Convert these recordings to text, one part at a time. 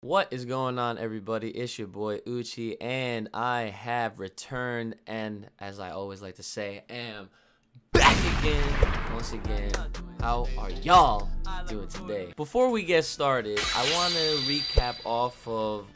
What is going on, everybody? It's your boy Uchi, and I have returned, and as I always like to say, am back again, once again. How are y'all doing today? Before we get started, I want to recap off of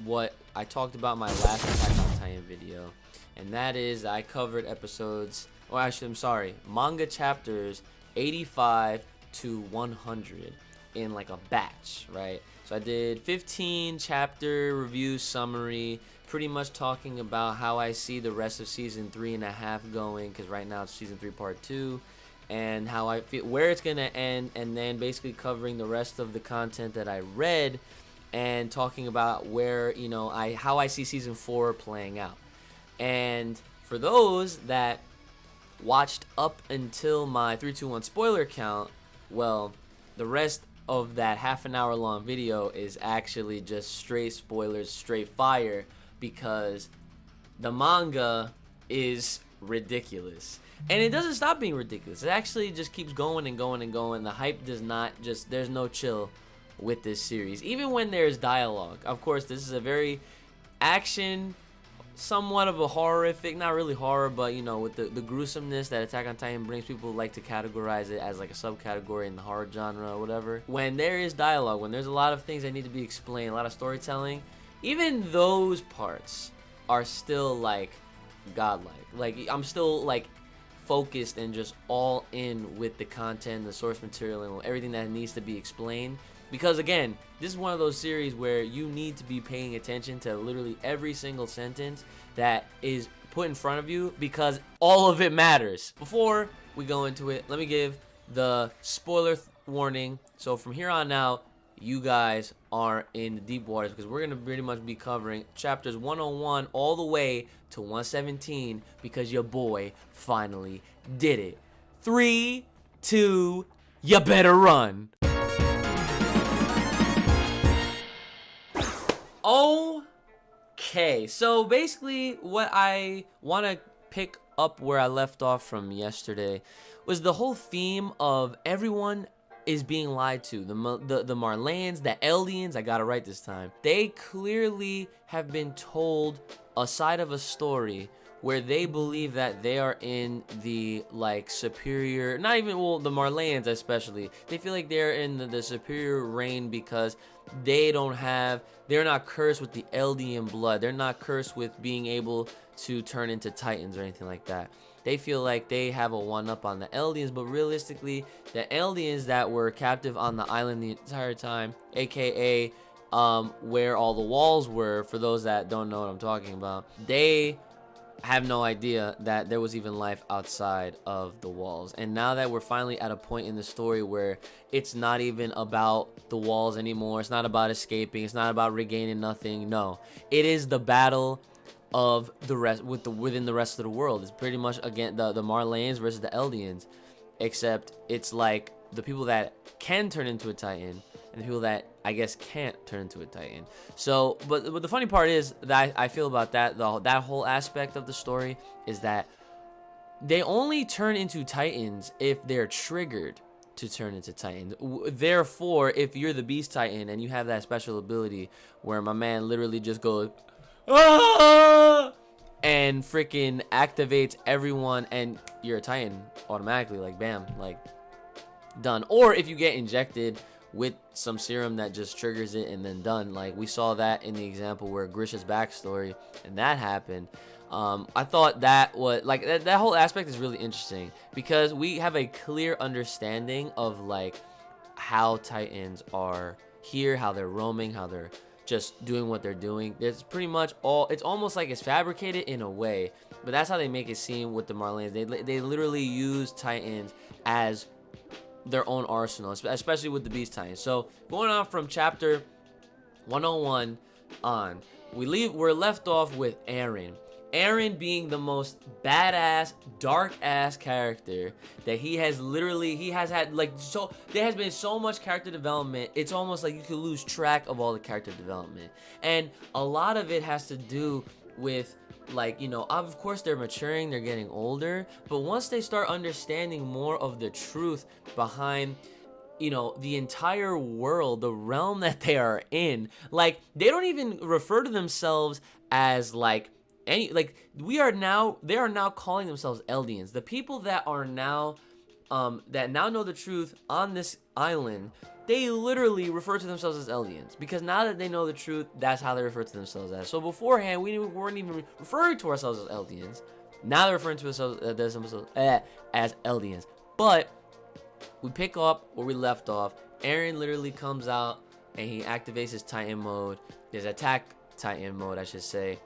what I talked about in my last Attack on Titan video, and that is I covered episodes, or actually, I'm sorry, manga chapters 85 to 100 in like a batch, right? So I did 15 chapter review summary, pretty much talking about how I see the rest of season 3.5 going, because right now it's season 3 part 2, and how I feel where it's gonna end, and then basically covering the rest of the content that I read and talking about where, you know, how I see season 4 playing out. And for those that watched up until my 321 spoiler count, well, the rest of that half an hour long video is actually just straight spoilers, straight fire, because the manga is ridiculous. And it doesn't stop being ridiculous. It actually just keeps going and going and going. The hype does not just, there's no chill with this series. Even when there's dialogue. Of course, this is a very action, somewhat of a horrific, not really horror, but you know, with the gruesomeness that Attack on Titan brings, people like to categorize it as like a subcategory in the horror genre or whatever. When there is dialogue, when there's a lot of things that need to be explained, a lot of storytelling, even those parts are still like godlike. Like, I'm still like focused and just all in with the content, the source material, and everything that needs to be explained. Because again, this is one of those series where you need to be paying attention to literally every single sentence that is put in front of you, because all of it matters. Before we go into it, let me give the spoiler warning. So from here on out, you guys are in the deep waters, because we're going to pretty much be covering chapters 101 all the way to 117, because your boy finally did it. 3, 2, you better run. Okay, so basically what I want to pick up where I left off from yesterday was the whole theme of everyone is being lied to. The Marleyans, the Eldians, I got it right this time. They clearly have been told a side of a story where they believe that they are in the like superior, not even, well, the Marleyans especially, they feel like they're in the superior reign because they're not cursed with the Eldian blood. They're not cursed with being able to turn into Titans or anything like that. They feel like they have a one-up on the Eldians, but realistically, the Eldians that were captive on the island the entire time, aka where all the walls were, for those that don't know what I'm talking about, they have no idea that there was even life outside of the walls. And now that we're finally at a point in the story where it's not even about the walls anymore, it's not about escaping, it's not about regaining nothing. No, it is the battle of the rest within the rest of the world. It's pretty much again the Marleyans versus the Eldians, except it's like the people that can turn into a Titan and the people that I guess can't turn into a Titan. So, but the funny part is that I feel about that whole aspect of the story is that they only turn into Titans if they're triggered to turn into Titans. Therefore, if you're the Beast Titan and you have that special ability where my man literally just goes, ah! And freaking activates everyone, and you're a Titan automatically, like bam, like done. Or if you get injected with some serum that just triggers it and then done, like we saw that in the example where Grisha's backstory and that happened. I thought that was like that whole aspect is really interesting, because we have a clear understanding of like how Titans are here, how they're roaming, how they're just doing what they're doing. It's pretty much all, it's almost like it's fabricated in a way, but that's how they make it seem with the Marleyans. They literally use Titans as their own arsenal, especially with the Beast Titans. So going on from chapter 101 on, we're left off with Eren. Eren being the most badass, dark-ass character that he has had, like, so there has been so much character development, it's almost like you could lose track of all the character development. And a lot of it has to do with, like, you know, of course they're maturing, they're getting older, but once they start understanding more of the truth behind you know, the entire world, the realm that they are in. Like, they don't even refer to themselves as like any, like, they are now calling themselves Eldians. The people that are now that now know the truth on this island, they literally refer to themselves as Eldians, because now that they know the truth, that's how they refer to themselves as. So beforehand, we weren't even referring to ourselves as Eldians. Now they're referring to themselves as Eldians. But we pick up where we left off. Eren literally comes out and he activates his Titan mode, his attack Titan mode, I should say,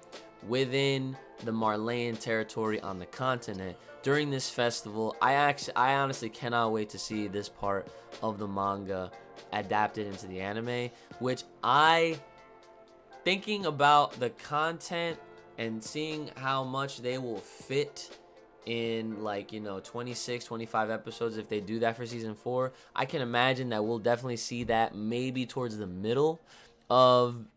within the Marleyan territory on the continent during this festival. I honestly cannot wait to see this part of the manga adapted into the anime, which thinking about the content and seeing how much they will fit in, like, you know, 26, 25 episodes, if they do that for season 4, I can imagine that we'll definitely see that maybe towards the middle of,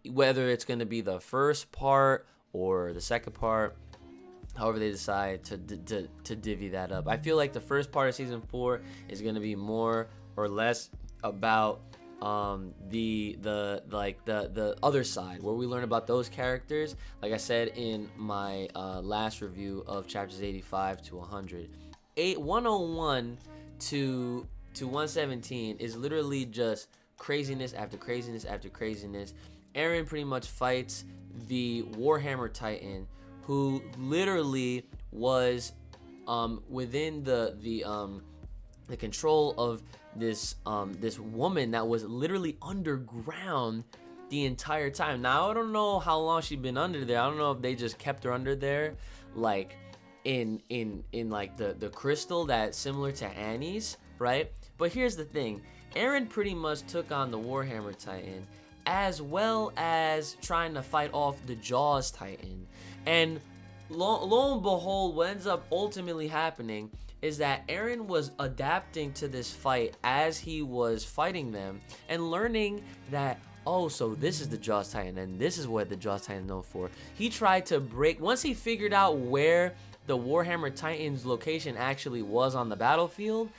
whether it's going to be the first part or the second part, however they decide to divvy that up. I feel like the first part of season 4 is going to be more or less about the other side, where we learn about those characters. Like I said in my last review of chapters 85 to 100, 101 to 117 is literally just craziness after craziness after craziness. Eren pretty much fights the Warhammer Titan, who literally was within the control of this woman that was literally underground the entire time. Now I don't know how long she'd been under there. I don't know if they just kept her under there, like in like the crystal that's similar to Annie's, right? But here's the thing: Eren pretty much took on the Warhammer Titan, as well as trying to fight off the Jaws Titan. And lo and behold, what ends up ultimately happening is that Eren was adapting to this fight as he was fighting them, and learning that, oh, so this is the Jaws Titan, and this is what the Jaws Titan is known for. He tried to break, once he figured out where the Warhammer Titan's location actually was on the battlefield,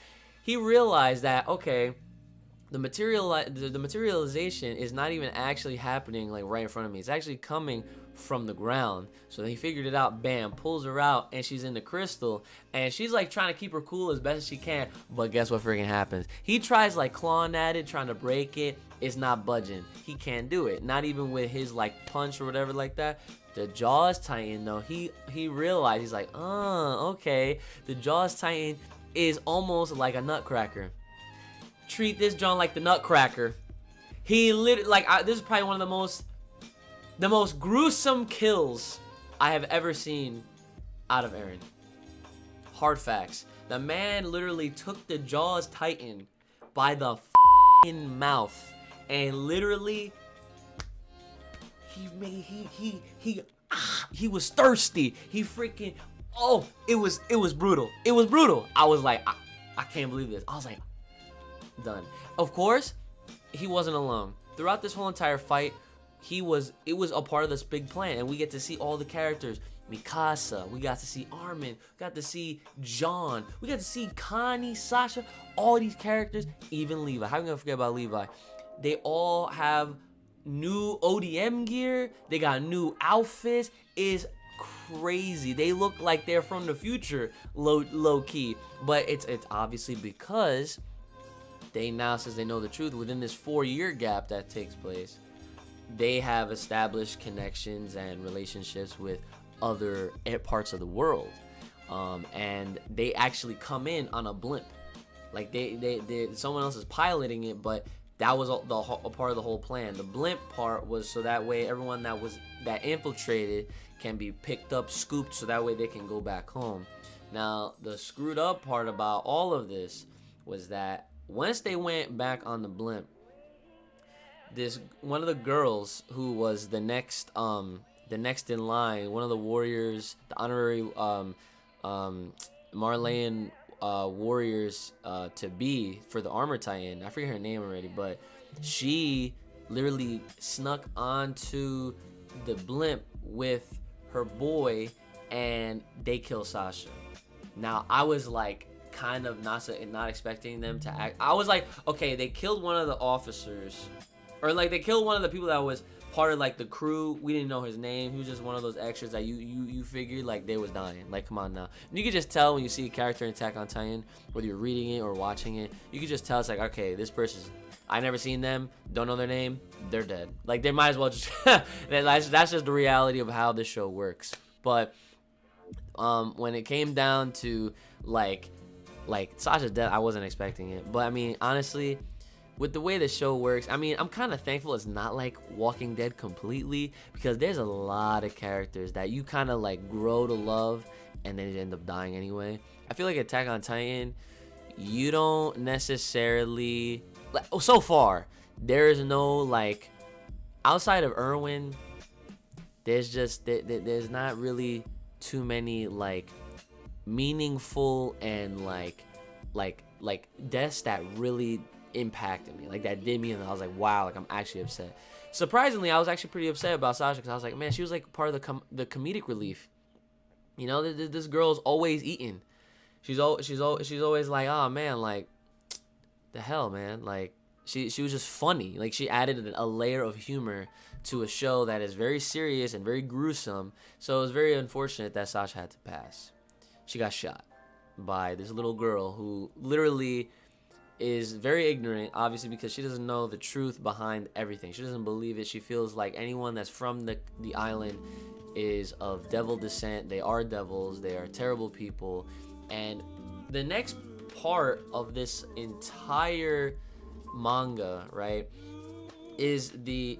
he realized that, okay, the materialization is not even actually happening like right in front of me. It's actually coming from the ground. So he figured it out. Bam, pulls her out, and she's in the crystal, and she's like trying to keep her cool as best as she can. But guess what freaking happens? He tries like clawing at it, trying to break it. It's not budging. He can't do it. Not even with his like punch or whatever like that. The Jaws Titan though, he realized, he's like, okay, the Jaws Titan is almost like a nutcracker. Treat this John like the Nutcracker. He literally, like, this is probably one of the most gruesome kills I have ever seen out of Eren. Hard facts. The man literally took the Jaws Titan by the mouth, and literally he was thirsty. He freaking, oh, it was brutal. It was brutal. I was like, I can't believe this. I was like, done. Of course, he wasn't alone. Throughout this whole entire fight, it was a part of this big plan, and we get to see all the characters. Mikasa, we got to see Armin, we got to see John, we got to see Connie, Sasha, all these characters, even Levi. How am I gonna forget about Levi? They all have new ODM gear, they got new outfits. It's crazy. They look like they're from the future, low key. But it's obviously because they now, since they know the truth, within this 4-year gap that takes place, they have established connections and relationships with other parts of the world, and they actually come in on a blimp. Like they someone else is piloting it, but that was a part of the whole plan. The blimp part was so that way everyone that infiltrated can be picked up, scooped, so that way they can go back home. Now, the screwed up part about all of this was that once they went back on the blimp, one of the girls who was the next in line, one of the warriors, the honorary Marleyan warriors to be for the armor Titan, I forget her name already, but she literally snuck onto the blimp with her boy, and they kill Sasha. Now, I was like kind of not expecting them to act. I was like, okay, they killed one of the officers, or like they killed one of the people that was part of like the crew. We didn't know his name. He was just one of those extras that you figured like they was dying. Like, come on now. And you can just tell when you see a character in Attack on Titan, whether you're reading it or watching it, you can just tell it's like, okay, this person's, I never seen them, don't know their name, they're dead. Like, they might as well just that's just the reality of how this show works. But when it came down to like Sasha's death, I wasn't expecting it. But I mean, honestly, with the way the show works, I mean, I'm kind of thankful it's not like Walking Dead completely, because there's a lot of characters that you kind of like grow to love and then you end up dying anyway. I feel like Attack on Titan, you don't necessarily, so far there is no, like, outside of Erwin, there's not really too many like meaningful and like deaths that really impacted me, like that did me, and I was like, wow, like I'm actually upset. Surprisingly, I was actually pretty upset about Sasha, because I was like, man, she was like part of the comedic relief. You know, this girl's always eating. She's always like, oh man, like the hell, man, like she was just funny. Like, she added a layer of humor to a show that is very serious and very gruesome. So it was very unfortunate that Sasha had to pass. She got shot by this little girl who literally is very ignorant, obviously, because she doesn't know the truth behind everything. She doesn't believe it. She feels like anyone that's from the island is of devil descent. They are devils. They are terrible people. And the next part of this entire manga, right, is the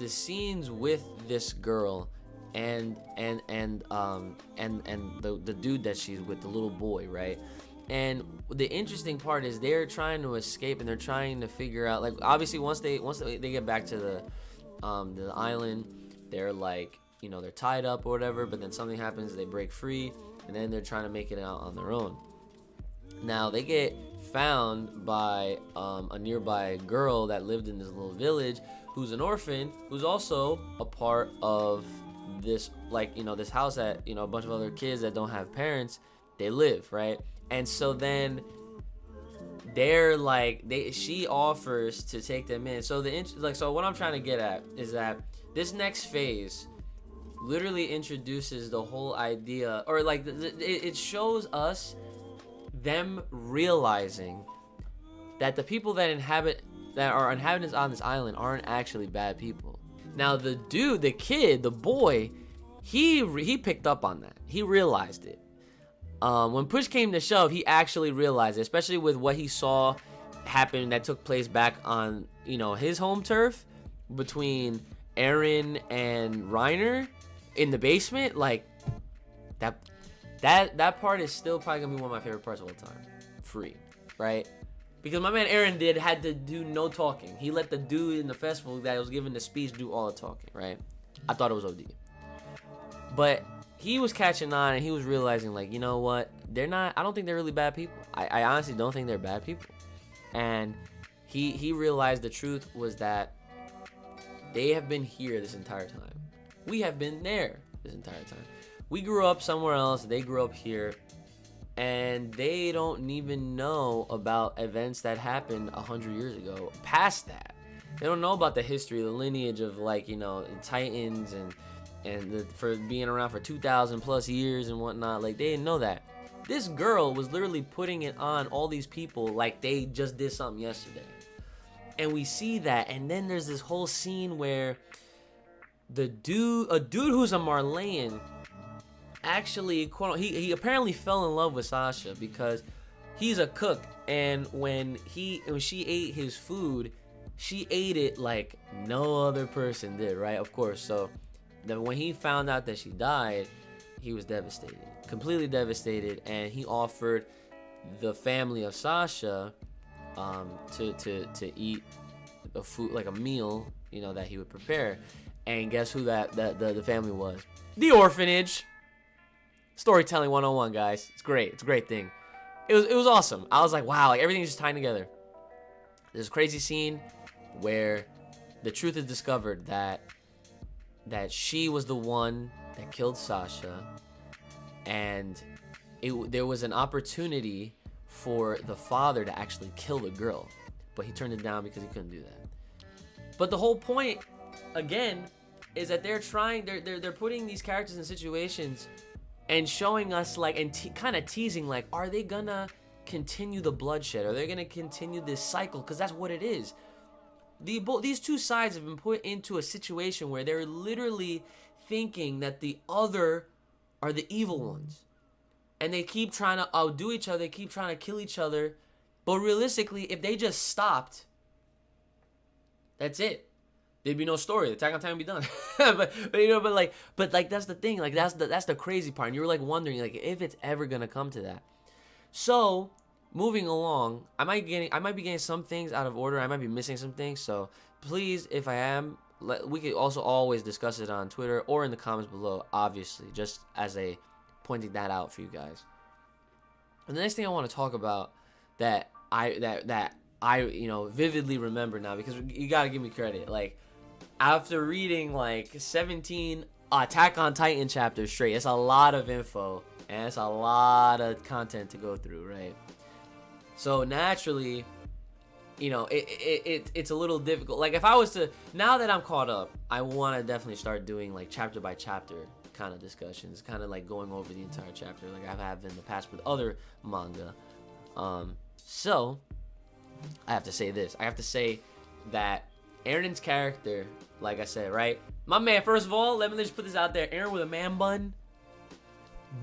scenes with this girl and the dude that she's with, the little boy, right? And the interesting part is they're trying to escape, and they're trying to figure out, like, obviously once they get back to the island, they're like, you know, they're tied up or whatever, but then something happens, they break free, and then they're trying to make it out on their own. Now they get found by a nearby girl that lived in this little village, who's an orphan, who's also a part of this, like, you know, this house that, you know, a bunch of other kids that don't have parents, they live, right? And so then they're like, she offers to take them in. So so what I'm trying to get at is that this next phase literally introduces the whole idea, or like it shows us them realizing that the people that are inhabitants on this island aren't actually bad people. Now the dude, the kid, the boy, he picked up on that. He realized it. When push came to shove, he actually realized it, especially with what he saw happen that took place back on, you know, his home turf between Eren and Reiner in the basement. Like, that part is still probably gonna be one of my favorite parts of all time. Free, right? Because my man Eren had to do no talking. He let the dude in the festival that was giving the speech do all the talking, right? I thought it was OD. But he was catching on, and he was realizing, like, you know what? I don't think they're really bad people. I honestly don't think they're bad people. And he realized the truth was that they have been here this entire time. We have been there this entire time. We grew up somewhere else. They grew up here. And they don't even know about events that happened 100 years ago. Past that, they don't know about the history, the lineage of, like, you know, Titans and for being around for 2,000 plus years and whatnot. Like, they didn't know that. This girl was literally putting it on all these people like they just did something yesterday. And we see that, and then there's this whole scene where a dude who's a Marleyan, actually, he apparently fell in love with Sasha because he's a cook, and when she ate his food, she ate it like no other person did, right? Of course. So then when he found out that she died, he was devastated, completely devastated, and he offered the family of Sasha to eat a food, like a meal, you know, that he would prepare. And guess who the family was? The orphanage. Storytelling 101, guys. It's great. It's a great thing. It was awesome. I was like, wow, like everything's just tying together. There's a crazy scene where the truth is discovered that she was the one that killed Sasha, and there was an opportunity for the father to actually kill the girl, but he turned it down because he couldn't do that. But the whole point, again, is that they're putting these characters in situations and showing us, like, and kind of teasing, like, are they gonna continue the bloodshed? Are they gonna continue this cycle? Because that's what it is. These two sides have been put into a situation where they're literally thinking that the other are the evil ones. And they keep trying to outdo each other, they keep trying to kill each other. But realistically, if they just stopped, that's it. There'd be no story. The Attack on Titan would be done. but that's the thing. Like, that's the crazy part. And you were like wondering, like, if it's ever gonna come to that. So, moving along, I might be getting some things out of order. I might be missing some things. So please, if I am, we could also always discuss it on Twitter or in the comments below. Obviously, just as a pointing that out for you guys. And the next thing I want to talk about that I vividly remember now, because you gotta give me credit. Like, after reading like 17 Attack on Titan chapters straight, it's a lot of info and it's a lot of content to go through, right? So naturally, it's a little difficult. Like, if I was to, now that I'm caught up, I want to definitely start doing like chapter by chapter kind of discussions, kind of like going over the entire chapter like I have in the past with other manga. So I have to say this. I have to say that Eren's character, like I said, right? My man, first of all, let me just put this out there. Eren with a man bun,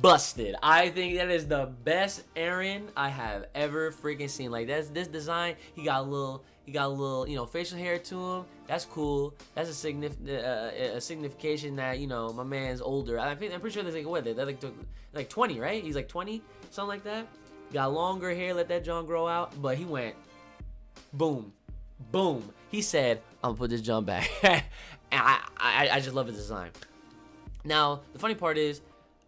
busted. I think that is the best Eren I have ever freaking seen. Like, this design, he got a little facial hair to him. That's cool. That's a signification that, my man's older. I'm pretty sure there's they're like 20, right? He's like 20, something like that. Got longer hair, let that John grow out, but he went boom, boom. He said, I'm gonna put this John back. And I just love his design. Now, the funny part is,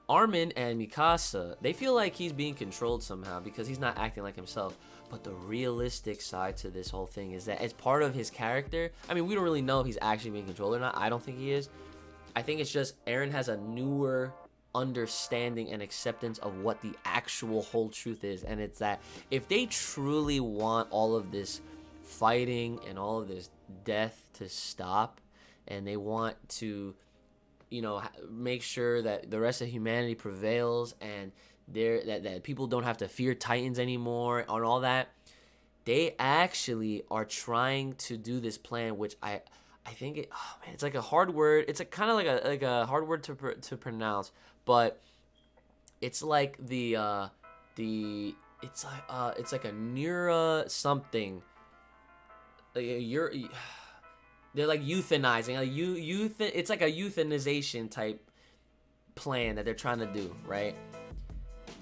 Armin and Mikasa, they feel like he's being controlled somehow because he's not acting like himself. But the realistic side to this whole thing is that it's part of his character. I mean, we don't really know if he's actually being controlled or not. I don't think he is. I think it's just Eren has a newer understanding and acceptance of what the actual whole truth is. And it's that if they truly want all of this fighting and all of this death to stop, and they want to make sure that the rest of humanity prevails and that people don't have to fear Titans anymore and all that, they actually are trying to do this plan, which I think it's like a hard word. It's kind of like a hard word to pronounce, but it's like it's like a neura something. They're like euthanizing, it's like a euthanization type plan that they're trying to do, right?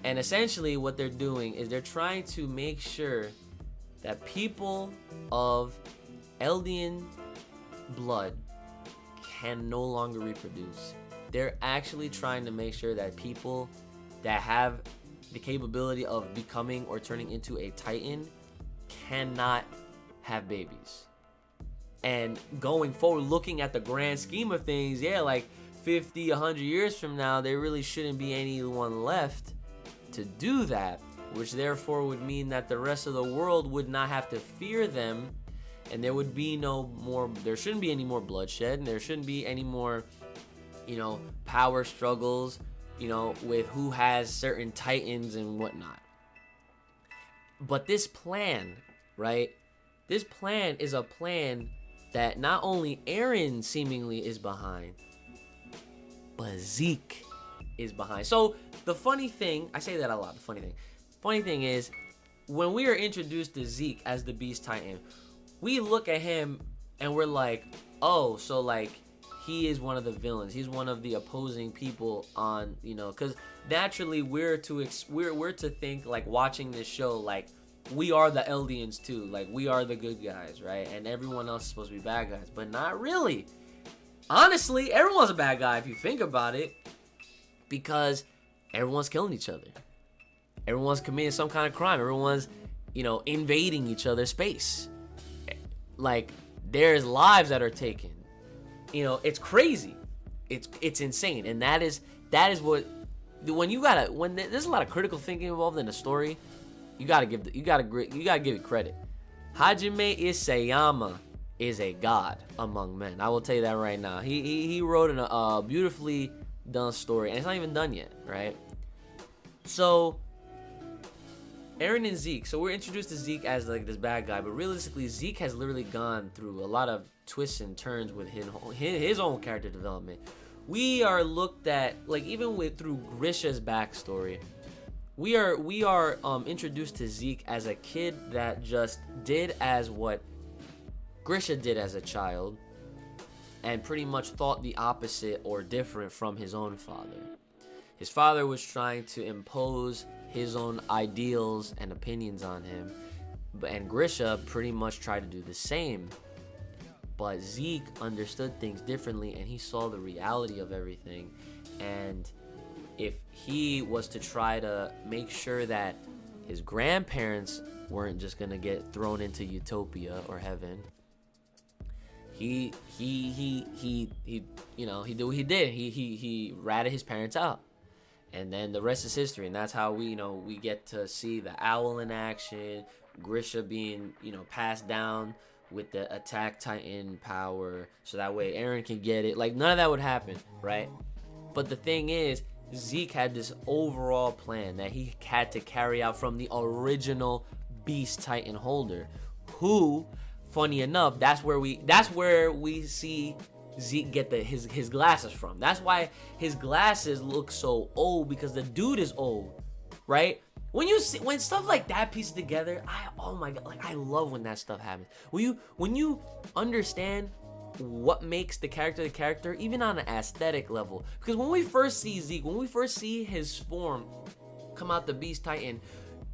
And essentially what they're doing is they're trying to make sure that people of Eldian blood can no longer reproduce. They're actually trying to make sure that people that have the capability of becoming or turning into a Titan cannot have babies. And going forward, looking at the grand scheme of things, yeah, like 50, 100 years from now, there really shouldn't be anyone left to do that, which therefore would mean that the rest of the world would not have to fear them, and there shouldn't be any more bloodshed, and there shouldn't be any more, power struggles, with who has certain Titans and whatnot. But this plan, right? This plan is a plan that not only Eren seemingly is behind, but Zeke is behind. So the funny thing, I say that a lot, the funny thing is, when we are introduced to Zeke as the Beast Titan, we look at him and we're like, oh, so like he is one of the villains. He's one of the opposing people on, because naturally we're to think, like, watching this show, like, we are the Eldians too, like we are the good guys, right? And everyone else is supposed to be bad guys, but not really. Honestly, everyone's a bad guy if you think about it, because everyone's killing each other. Everyone's committing some kind of crime. Everyone's, invading each other's space. Like, there's lives that are taken. It's crazy. It's insane, and that is what when there's a lot of critical thinking involved in the story, you gotta give it credit. Hajime Isayama is a god among men. I will tell you that right now. He wrote a beautifully done story, and it's not even done yet, right? So Eren and Zeke. So we're introduced to Zeke as like this bad guy, but realistically, Zeke has literally gone through a lot of twists and turns with his own character development. We are looked at, like, even through Grisha's backstory, we are introduced to Zeke as a kid that just did as what Grisha did as a child, and pretty much thought the opposite or different from his own father. His father was trying to impose his own ideals and opinions on him, and Grisha pretty much tried to do the same. But Zeke understood things differently, and he saw the reality of everything. And if he was to try to make sure that his grandparents weren't just gonna get thrown into utopia or heaven, he you know, he did what he did. He ratted his parents out. And then the rest is history, and that's how we get to see the owl in action, Grisha being, passed down with the attack titan power, so that way Eren can get it. Like, none of that would happen, right? But the thing is, Zeke had this overall plan that he had to carry out from the original Beast Titan holder, who, funny enough, that's where we see Zeke get his glasses from. That's why his glasses look so old, because the dude is old, right? When stuff like that pieces together, oh my god, like, I love when that stuff happens. When you understand what makes the character, even on an aesthetic level. Because when we first see Zeke, when we first see his form come out the Beast Titan,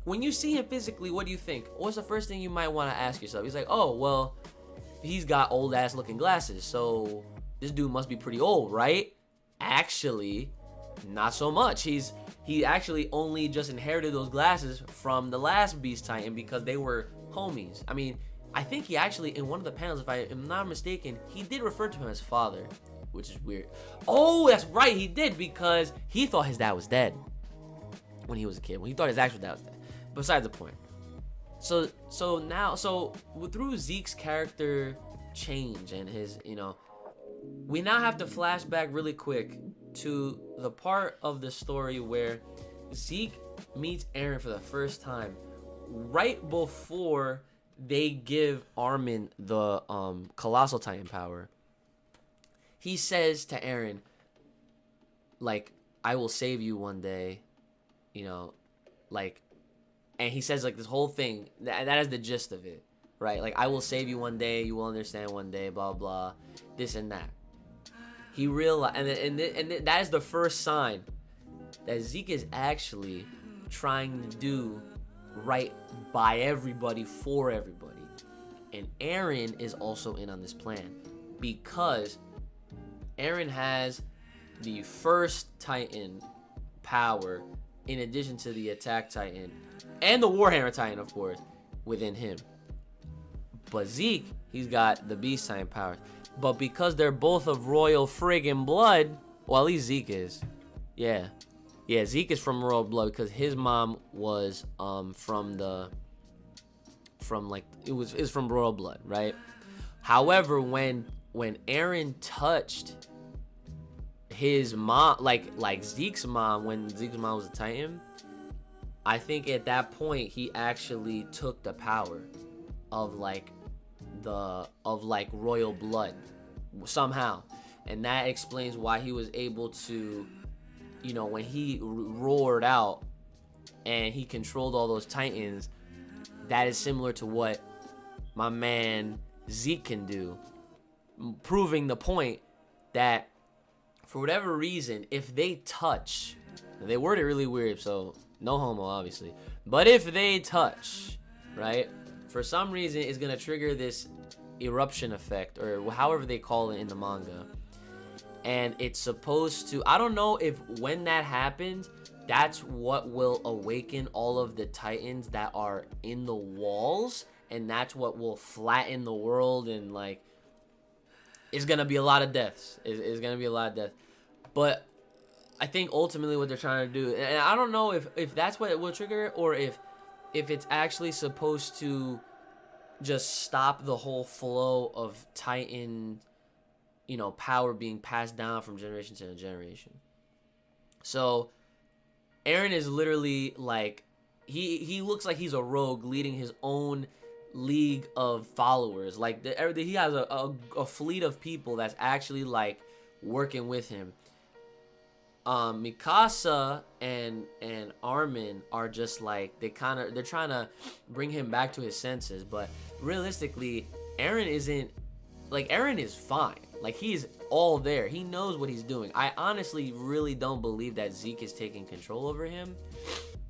when you see him physically, what do you think? What's the first thing you might want to ask yourself? He's like, oh, well, he's got old ass looking glasses, so this dude must be pretty old, right? Actually, not so much. He actually only just inherited those glasses from the last Beast Titan, because they were homies. I mean, I think he actually, in one of the panels, if I am not mistaken, he did refer to him as father, which is weird. Oh, that's right, he did, because he thought his dad was dead when he was a kid. When he thought his actual dad was dead. Besides the point. So through Zeke's character change and his, we now have to flash back really quick to the part of the story where Zeke meets Eren for the first time, right before they give Armin the Colossal Titan power. He says to Eren, like, I will save you one day, like, and he says, like, this whole thing, that is the gist of it, right? Like, I will save you one day, you will understand one day, blah, blah, this and that. He realized, and that is the first sign that Zeke is actually trying to do right by everybody for everybody. And Eren is also in on this plan, because Eren has the first Titan power in addition to the Attack Titan and the Warhammer Titan, of course, within him. But Zeke, he's got the Beast Titan power. But because they're both of royal friggin' blood, well, at least Zeke is. Yeah, Zeke is from royal blood, because his mom was from royal blood, right? However, when Eren touched his mom, like Zeke's mom, when Zeke's mom was a Titan, I think at that point he actually took the power of royal blood somehow, and that explains why he was able to, when he roared out and he controlled all those Titans. That is similar to what my man Zeke can do, proving the point that for whatever reason, if they touch, they word it really weird, so no homo obviously, but if they touch, right, for some reason it's gonna trigger this eruption effect, or however they call it in the manga, and it's supposed to, I don't know if when that happens, that's what will awaken all of the Titans that are in the walls, and that's what will flatten the world, and like, it's gonna be a lot of deaths. It's gonna be a lot of deaths. But I think ultimately what they're trying to do, and I don't know if that's what it will trigger it, or if it's actually supposed to just stop the whole flow of Titan, power being passed down from generation to generation. So Eren is literally like, he looks like he's a rogue leading his own league of followers. Like he has a fleet of people that's actually like working with him. Mikasa and Armin are just like, they're trying to bring him back to his senses, but realistically Eren is fine. Like, he's all there. He knows what he's doing. I honestly really don't believe that Zeke is taking control over him.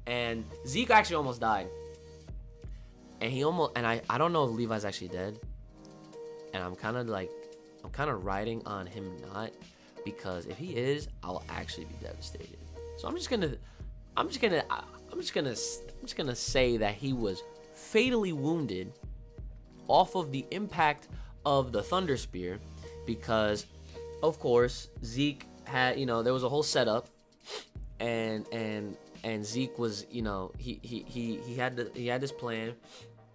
And Zeke actually almost died. And I don't know if Levi's actually dead. And I'm kind of riding on him not, because if he is, I'll actually be devastated. So I'm just gonna say that he was fatally wounded off of the impact of the Thunder Spear, because of course Zeke had, there was a whole setup, and Zeke was, he had this plan.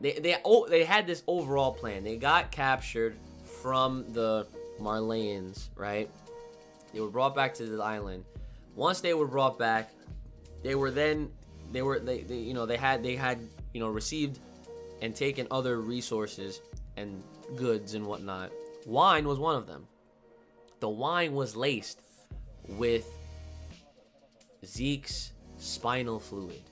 They had this overall plan. They got captured from the Marleyans, right? They were brought back to the island. Once they were brought back, they had received and taken other resources and goods and whatnot. Wine was one of them. The wine was laced with Zeke's spinal fluid,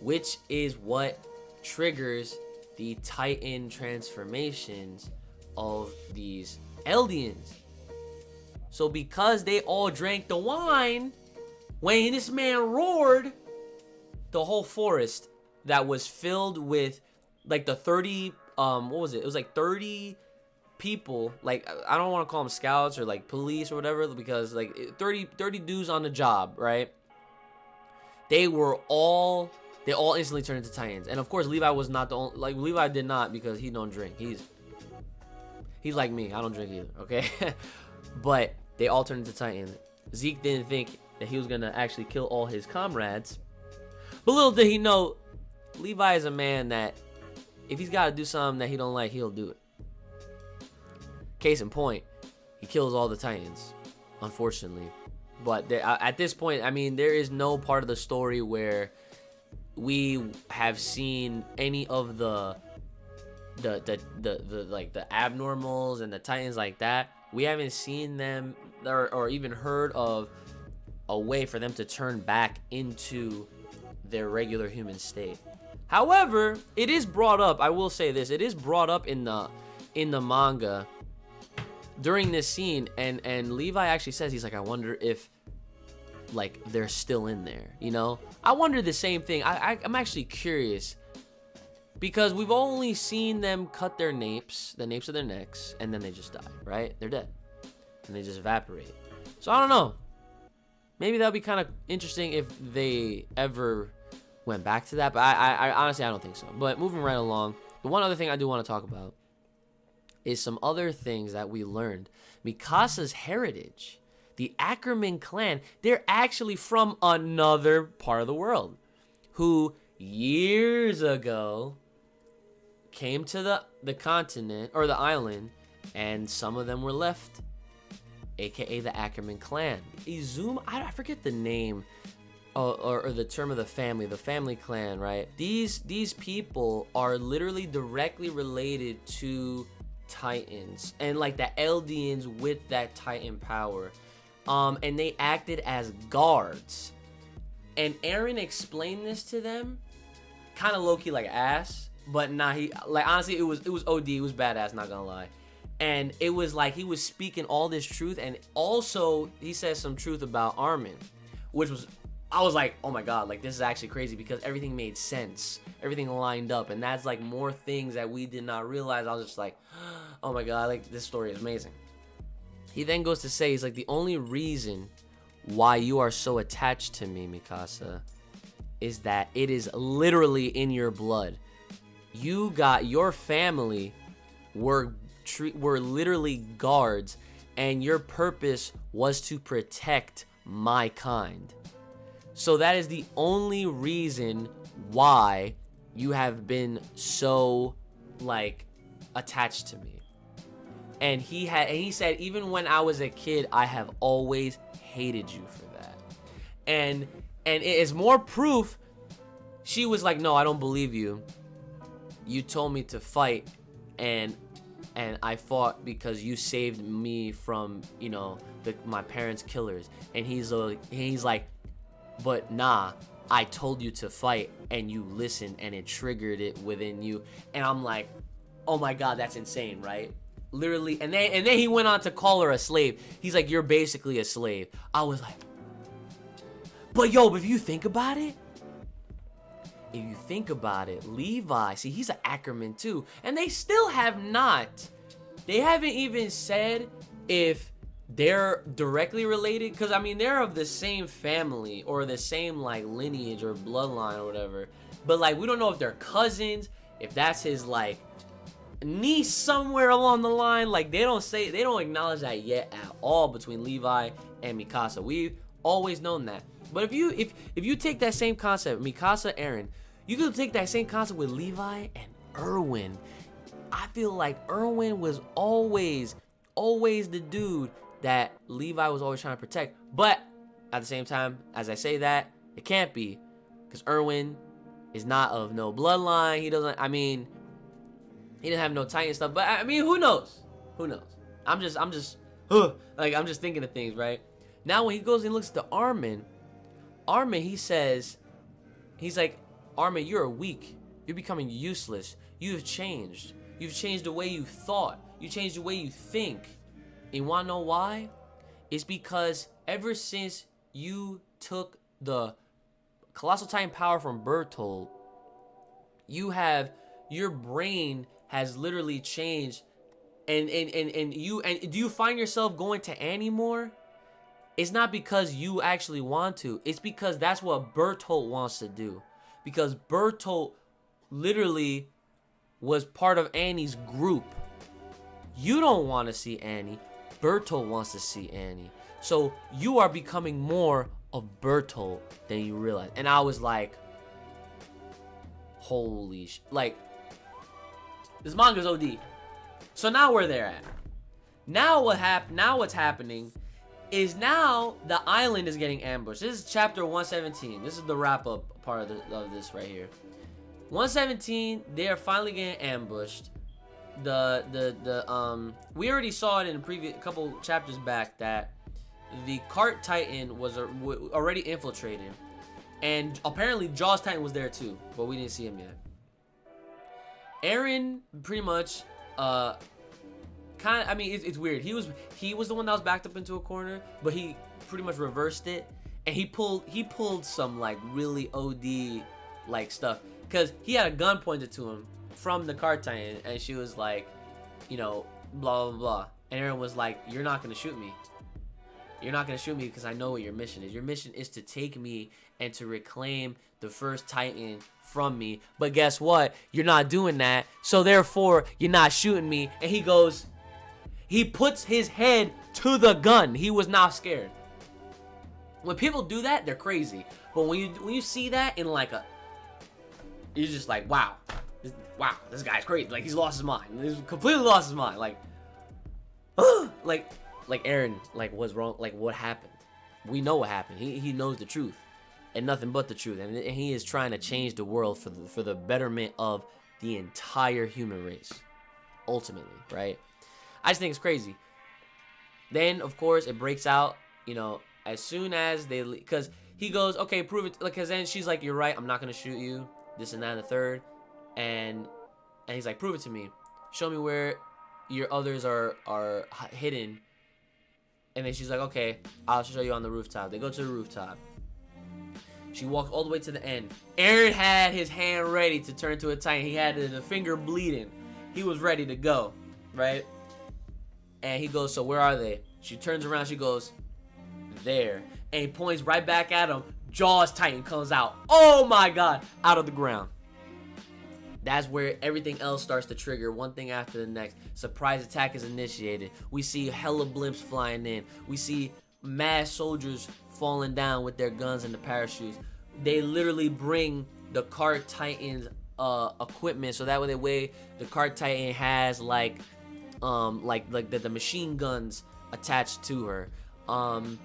which is what triggers the Titan transformations of these Eldians. So because they all drank the wine, when this man roared, the whole forest that was filled with like the 30, what was it? It was like 30 people. Like, I don't want to call them scouts or like police or whatever, because like 30 dudes on the job, right? They all instantly turned into Titans. And of course, Levi was not the only, like, Levi did not, because he don't drink. He's like me. I don't drink either, okay? But they all turned into Titans. Zeke didn't think that he was going to actually kill all his comrades. But little did he know, Levi is a man that if he's got to do something that he don't like, he'll do it. Case in point, he kills all the Titans, unfortunately. But at this point, I mean, there is no part of the story where we have seen any of the abnormals and the Titans like that. We haven't seen them or even heard of a way for them to turn back into their regular human state. However, it is brought up, I will say this, it is brought up in the manga during this scene, and Levi actually says, he's like, I wonder if like they're still in there, I wonder the same thing. I'm actually curious, because we've only seen them cut the napes of their necks, and then they just die, right? They're dead, and they just evaporate. So I don't know. Maybe that would be kind of interesting if they ever went back to that, but I honestly, I don't think so. But moving right along, the one other thing I do want to talk about is some other things that we learned. Mikasa's heritage, the Ackerman clan, they're actually from another part of the world, who years ago came to the continent, or the island, and some of them were left, aka the Ackerman clan. Izuma, I forget the name or the term of the family clan, right? These people are literally directly related to Titans, and like the Eldians with that Titan power, and they acted as guards. And Eren explained this to them, kind of low-key like ass, but nah, he, like, honestly, it was OD, it was badass, not gonna lie. And it was like he was speaking all this truth, and also he says some truth about Armin, which was, I was like, oh my god, like, this is actually crazy, because everything made sense, everything lined up, and that's like more things that we did not realize. I was just like, oh my god, like, this story is amazing. He then goes to say, he's like, the only reason why you are so attached to me, Mikasa, is that it is literally in your blood. You got, your family were literally guards, and your purpose was to protect my kind. So that is the only reason why you have been so, like, attached to me. And he said, even when I was a kid, I have always hated you for that. And it is more proof. She was like, no, I don't believe you. You told me to fight, and I fought because you saved me from, you know, my parents' killers. And he's like, but nah, I told you to fight and you listened and it triggered it within you. And I'm like, oh my God, that's insane, right? Literally. And then he went on to call her a slave. He's like, you're basically a slave. I was like, but yo, if you think about it, Levi, see, he's an Ackerman too. And they still have not. They haven't even said if they're directly related, because I mean they're of the same family or the same like lineage or bloodline or whatever, but like we don't know if they're cousins, if that's his like niece somewhere along the line. Like they don't acknowledge that yet at all between Levi and Mikasa. We've always known that. But if you take that same concept, Mikasa, Eren, you could take that same concept with Levi and Erwin. I feel like Erwin was always the dude that Levi was always trying to protect. But at the same time, as I say that, it can't be, because Erwin is not of no bloodline. He doesn't have no Titan stuff. But I mean, who knows? I'm just thinking of things, right? Now when he goes and looks at the Armin, he's like, Armin, you're weak. You're becoming useless. You have changed. You've changed the way you thought. You changed the way you think. And you wanna know why? It's because ever since you took the Colossal Titan power from Bertolt, your brain has literally changed. And do you find yourself going to Annie more? It's not because you actually want to. It's because that's what Bertolt wants to do. Because Bertolt literally was part of Annie's group. You don't want to see Annie. Bertolt wants to see Annie. So you are becoming more of Bertolt than you realize. And I was like, holy sh... Like, this manga's OD. So now where they're at. Now what's happening is now the island is getting ambushed. This is chapter 117. This is the wrap-up part of this right here. 117, they are finally getting ambushed. We already saw it in a previous couple chapters back that the cart titan was already infiltrated, and apparently Jaws Titan was there too, but we didn't see him yet. Eren pretty much it's weird. He was the one that was backed up into a corner, but he pretty much reversed it, and he pulled some like really OD like stuff, because he had a gun pointed to him from the cart titan, and she was like, you know, blah blah blah, and Eren was like, you're not gonna shoot me. You're not gonna shoot me because I know what your mission is. Your mission is to take me and to reclaim the first Titan from me. But guess what? You're not doing that. So therefore, you're not shooting me. And he puts his head to the gun. He was not scared. When people do that, they're crazy. But when you see that in like you're just like, wow, this guy's crazy. Like, he's lost his mind. He's completely lost his mind. Like, like Eren, like, what's wrong? Like, what happened? We know what happened. He knows the truth, and nothing but the truth. And he is trying to change the world for the betterment of the entire human race, ultimately, right? I just think it's crazy. Then, of course, it breaks out, you know, as soon as because he goes, okay, prove it. Because then she's like, you're right, I'm not going to shoot you, this and that and the third. And he's like, prove it to me. Show me where your others are hidden. And then she's like, okay, I'll show you on the rooftop. They go to the rooftop. She walks all the way to the end. Eren had his hand ready to turn to a Titan. He had the finger bleeding. He was ready to go, right? And he goes, so where are they? She turns around, she goes, there. And he points right back at him. Jaws Titan comes out. Oh my God, out of the ground. That's where everything else starts to trigger, one thing after the next. Surprise attack is initiated. We see hella blimps flying in. We see mass soldiers falling down with their guns and the parachutes. They literally bring the Cart Titan's equipment, so that way the Cart Titan has like the machine guns attached to her. And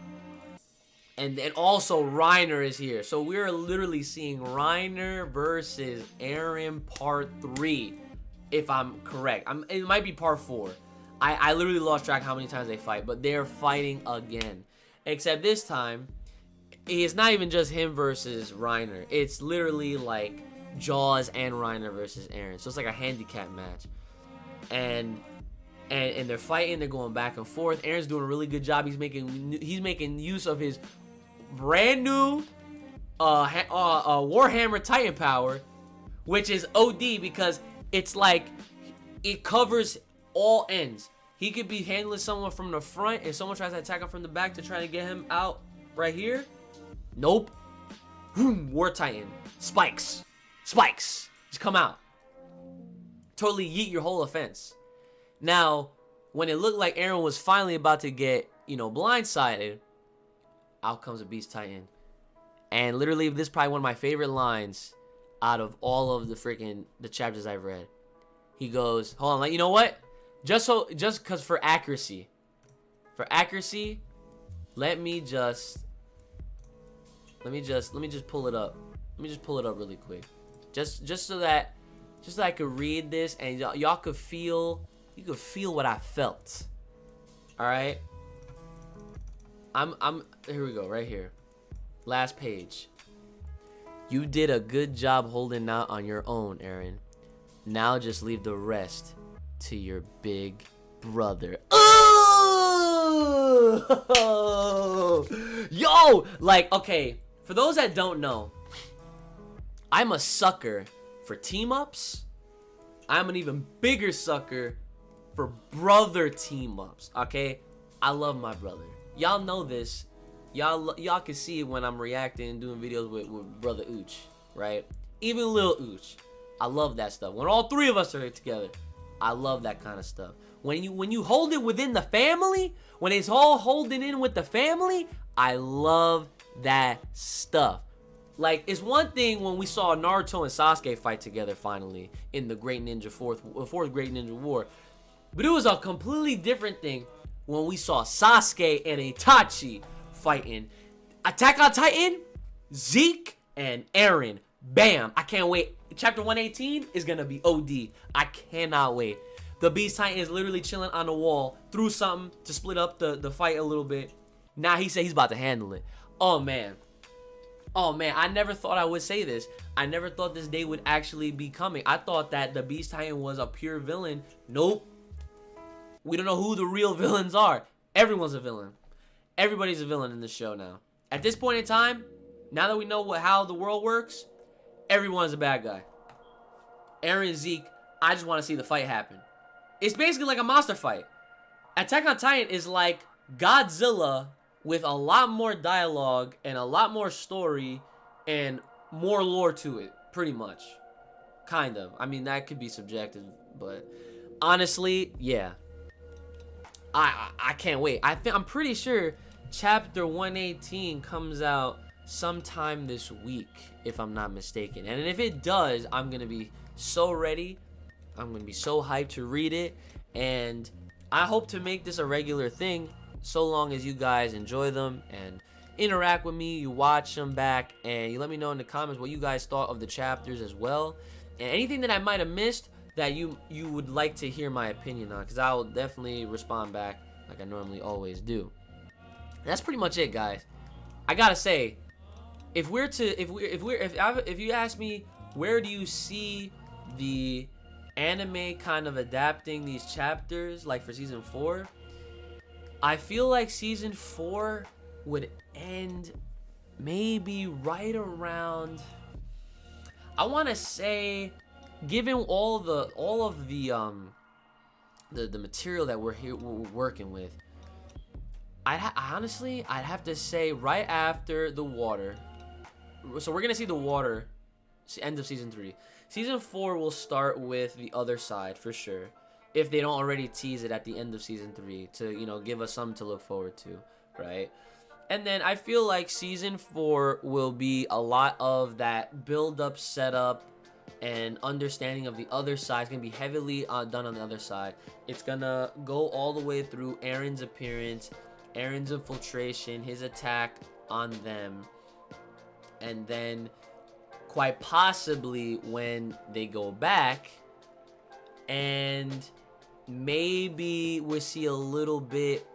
also Reiner is here. So we're literally seeing Reiner versus Eren part 3, if I'm correct. It might be part 4. I literally lost track how many times they fight, but they're fighting again. Except this time, it's not even just him versus Reiner. It's literally like Jaws and Reiner versus Eren. So it's like a handicap match. And they're fighting, they're going back and forth. Eren's doing a really good job. He's making use of his brand new Warhammer Titan power, which is OD because it's like it covers all ends. He could be handling someone from the front, and someone tries to attack him from the back to try to get him out right here. Nope. War Titan. Spikes. Just come out. Totally yeet your whole offense. Now, when it looked like Eren was finally about to get, blindsided, out comes a Beast Titan. And literally, this is probably one of my favorite lines out of all of the chapters I've read. He goes, hold on, you know what? Just because for accuracy, let me just pull it up. Let me just pull it up really quick. Just so that I could read this and y'all could feel, you could feel what I felt. All right. Here we go, right here. Last page. You did a good job holding out on your own, Eren. Now just leave the rest to your big brother. Oh! Yo! Like, okay, for those that don't know, I'm a sucker for team-ups. I'm an even bigger sucker for brother team-ups, okay? I love my brother. Y'all know this. Y'all can see it when I'm reacting and doing videos with brother Uchi, right? Even Lil Uchi. I love that stuff. When all three of us are together, I love that kind of stuff. When you hold it within the family, when it's all holding in with the family, I love that stuff. Like, it's one thing when we saw Naruto and Sasuke fight together finally in the fourth Great Ninja War. But it was a completely different thing when we saw Sasuke and Itachi fighting. Attack on Titan, Zeke, and Eren. Bam! I can't wait. Chapter 118 is gonna be OD. I cannot wait. The Beast Titan is literally chilling on the wall, threw something to split up the fight a little bit. Now he said he's about to handle it. Oh man, I never thought I would say this. I never thought this day would actually be coming. I thought that the Beast Titan was a pure villain. Nope. We don't know who the real villains are. Everyone's a villain. Everybody's a villain in this show now. At this point in time, now that we know how the world works, everyone's a bad guy. Eren and Zeke, I just want to see the fight happen. It's basically like a monster fight. Attack on Titan is like Godzilla with a lot more dialogue and a lot more story and more lore to it, pretty much. Kind of. I mean, that could be subjective, but honestly, yeah. I can't wait. I'm pretty sure chapter 118 comes out sometime this week, if I'm not mistaken. And if it does, I'm going to be so ready. I'm going to be so hyped to read it. And I hope to make this a regular thing, so long as you guys enjoy them and interact with me, you watch them back, and you let me know in the comments what you guys thought of the chapters as well. And anything that I might have missed that you would like to hear my opinion on, because I will definitely respond back like I normally always do. And that's pretty much it, guys. I gotta say, if you ask me, where do you see the anime kind of adapting these chapters, like for season 4, I feel like season 4 would end maybe right around, I want to say, given all of the material that we're working with, I'd have to say right after the water. So we're gonna see the water, end of season 3. Season 4 will start with the other side for sure, if they don't already tease it at the end of season 3 to give us something to look forward to. right? And then I feel like season 4 will be a lot of that build-up, setup, and understanding of the other side. It's going to be heavily done on the other side. It's going to go all the way through Eren's appearance, Eren's infiltration, his attack on them. And then quite possibly when they go back, and maybe we'll see a little bit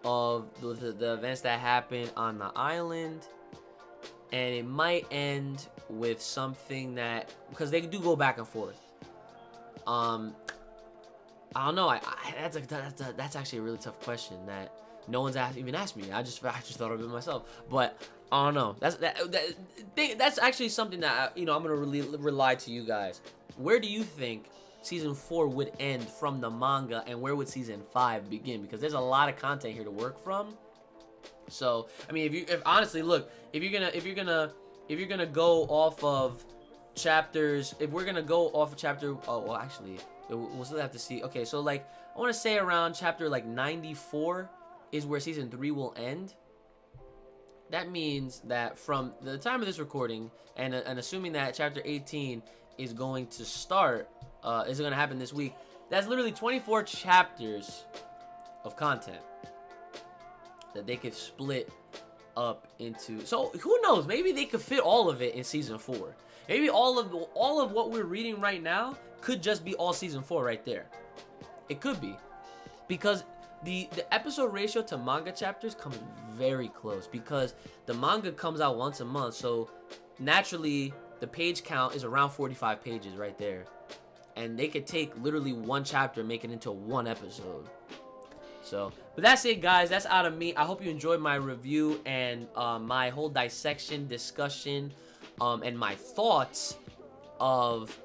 of the events that happened on the island, and it might end with something that, because they do go back and forth. I don't know. That's actually a really tough question that no one's even asked me. I just thought of it myself, but I don't know. That's actually something that I'm gonna really rely to you guys. Where do you think season 4 would end from the manga, and where would season 5 begin? Because there's a lot of content here to work from. So I mean, if honestly, look, if you're gonna go off of chapters, if we're gonna go off of chapter, oh well, actually, we'll still have to see. Okay, so like I want to say around chapter like 94 is where season 3 will end. That means that from the time of this recording, and assuming that chapter 18 is going to start, is going to happen this week, that's literally 24 chapters of content that they could split up into. So who knows? Maybe they could fit all of it in season 4. Maybe all of what we're reading right now could just be all season 4 right there. It could be, because the episode ratio to manga chapters comes very close, because the manga comes out once a month, so naturally the page count is around 45 pages right there, and they could take literally one chapter and make it into one episode. So, but that's it, guys. That's out of me. I hope you enjoyed my review and my whole dissection, discussion, and my thoughts of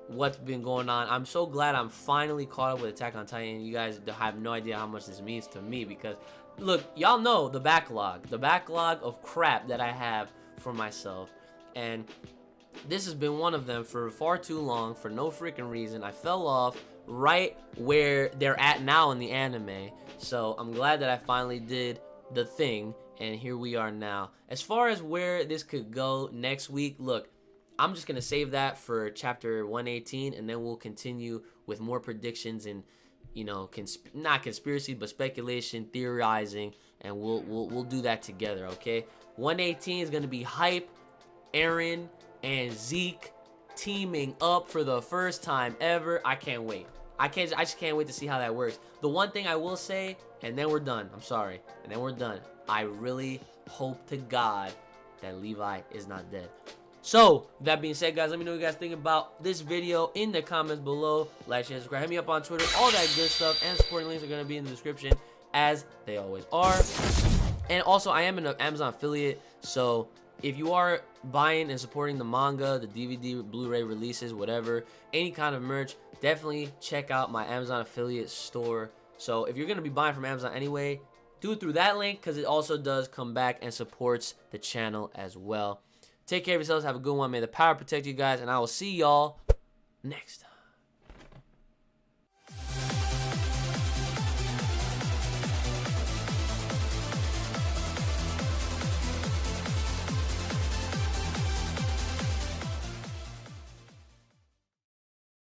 what's been going on. I'm so glad I'm finally caught up with Attack on Titan. You guys have no idea how much this means to me, because look, y'all know the backlog of crap that I have for myself, and this has been one of them for far too long, for no freaking reason. I fell off right where they're at now in the anime, so I'm glad that I finally did the thing, and here we are now. As far as where this could go next week, look, I'm just going to save that for chapter 118, and then we'll continue with more predictions and, not conspiracy, but speculation, theorizing, and we'll do that together, okay? 118 is going to be hype. Eren and Zeke teaming up for the first time ever. I can't wait. I just can't wait to see how that works. The one thing I will say, and then we're done. I'm sorry. And then we're done. I really hope to God that Levi is not dead. So, that being said, guys, let me know what you guys think about this video in the comments below. Like, share, subscribe, hit me up on Twitter, all that good stuff, and supporting links are going to be in the description, as they always are. And also, I am an Amazon affiliate, so if you are buying and supporting the manga, the DVD, Blu-ray releases, whatever, any kind of merch, definitely check out my Amazon affiliate store. So, if you're going to be buying from Amazon anyway, do it through that link, because it also does come back and supports the channel as well. Take care of yourselves. Have a good one. May the power protect you guys. And I will see y'all next time.